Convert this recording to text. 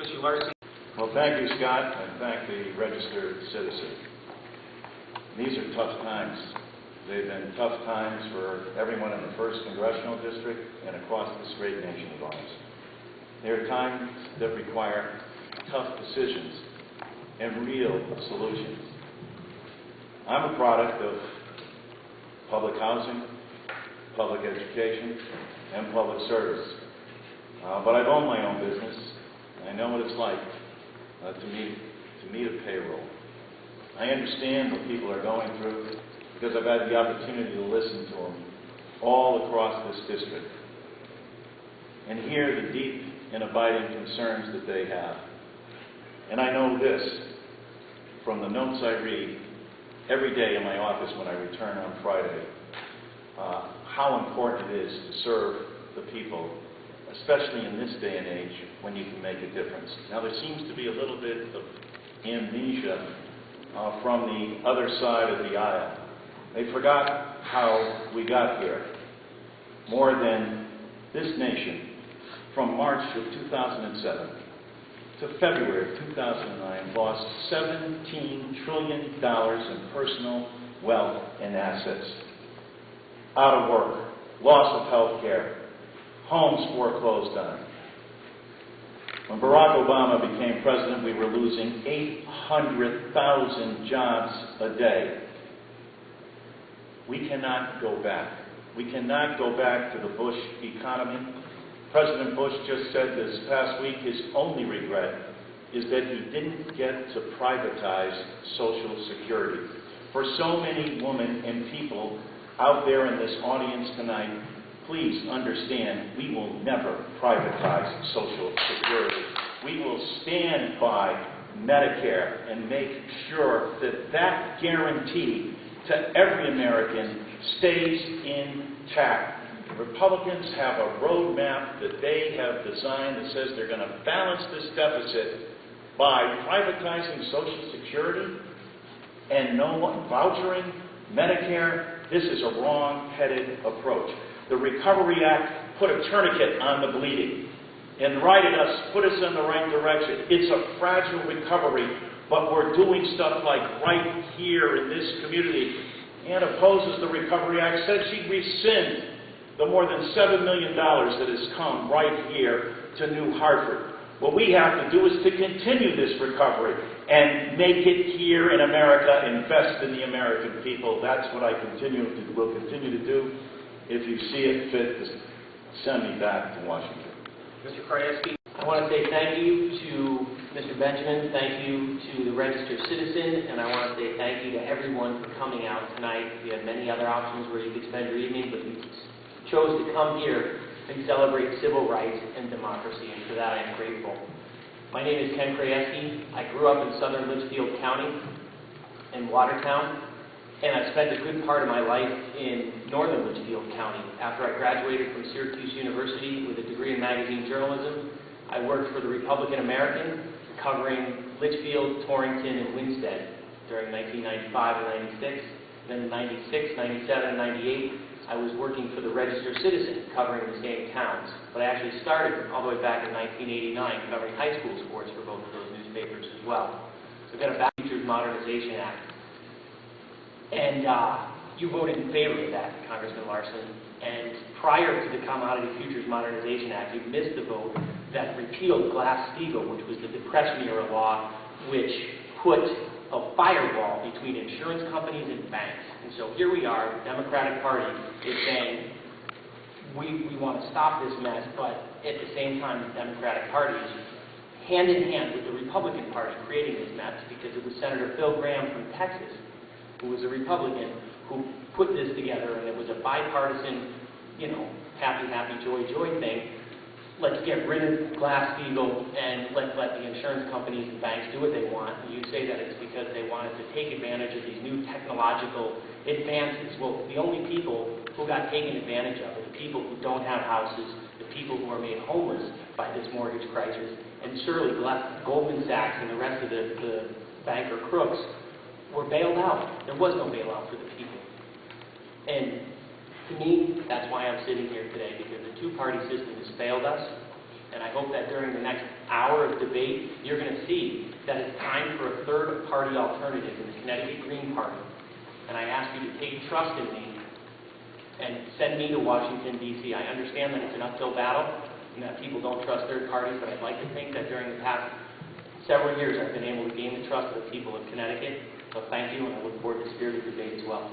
Mr. Larson. Well, thank you, Scott, and thank the registered citizen. These are tough times. They've been tough times for everyone in the 1st Congressional District and across this great nation of ours. There are times that require tough decisions and real solutions. I'm a product of public housing, public education, and public service. But I've owned my own business, and I know what it's like to meet a payroll. I understand what people are going through because I've had the opportunity to listen to them all across this district and hear the deep and abiding concerns that they have. And I know this from the notes I read every day in my office when I return on Friday, how important it is to serve the people, especially in this day and age when you can make a difference. Now, there seems to be a little bit of amnesia from the other side of the aisle. They forgot how we got here. More than this nation, from March of 2007 to February of 2009, lost $17 trillion in personal wealth and assets. Out of work, loss of health care, homes foreclosed on. When Barack Obama became president, we were losing 800,000 jobs a day. We cannot go back. We cannot go back to the Bush economy. President Bush just said this past week his only regret is that he didn't get to privatize Social Security. For so many women and people out there in this audience tonight, please understand, we will never privatize Social Security. We will stand by Medicare and make sure that that guarantee to every American stays intact. Republicans have a roadmap that they have designed that says they're going to balance this deficit by privatizing Social Security and vouchering Medicare. This is a wrong-headed approach. The Recovery Act put a tourniquet on the bleeding and righted us, put us in the right direction. It's a fragile recovery, but we're doing stuff like right here in this community. Ann opposes the Recovery Act, said she'd rescind the more than $7 million that has come right here to New Hartford. What we have to do is to continue this recovery and make it here in America, invest in the American people. That's what I will continue to do. If you see it fit, just send me back to Washington. Mr. Krajewski. I want to say thank you to Mr. Benjamin, thank you to the registered citizen, and I want to say thank you to everyone for coming out tonight. We had many other options where you could spend your evening, but you chose to come here and celebrate civil rights and democracy, and for that I am grateful. My name is Ken Krajewski. I grew up in southern Litchfield County in Watertown, and I spent a good part of my life in northern Litchfield County. After I graduated from Syracuse University with a degree in magazine journalism, I worked for the Republican American, covering Litchfield, Torrington, and Winstead during 1995 and 96. Then in 96, 97, and 98, I was working for the Register Citizen, covering the same towns. But I actually started all the way back in 1989, covering high school sports for both of those newspapers as well. So I've got a Futures Modernization Act. And you voted in favor of that, Congressman Larson. And prior to the Commodity Futures Modernization Act, you missed the vote that repealed Glass-Steagall, which was the Depression-era law, which put a firewall between insurance companies and banks. And so here we are, the Democratic Party is saying, we want to stop this mess, but at the same time, the Democratic Party is hand in hand with the Republican Party creating this mess, because it was Senator Phil Gramm from Texas, who was a Republican, who put this together, and it was a bipartisan, happy, joy thing. Let's get rid of Glass-Steagall and let's let the insurance companies and banks do what they want. And you say that it's because they wanted to take advantage of these new technological advances. Well, the only people who got taken advantage of are the people who don't have houses, the people who are made homeless by this mortgage crisis, and surely Goldman Sachs and the rest of the banker crooks were bailed out. There was no bailout for the people. And to me, that's why I'm sitting here today, because the two-party system has failed us, and And I hope that during the next hour of debate, you're going to see that it's time for a third-party alternative in the Connecticut Green Party. And I ask you to take trust in me and send me to Washington, D.C. I understand that it's an uphill battle and that people don't trust third parties, but I'd like to think that during the past several years I've been able to gain the trust of the people of Connecticut. So thank you, and I look forward to spirited debate as well.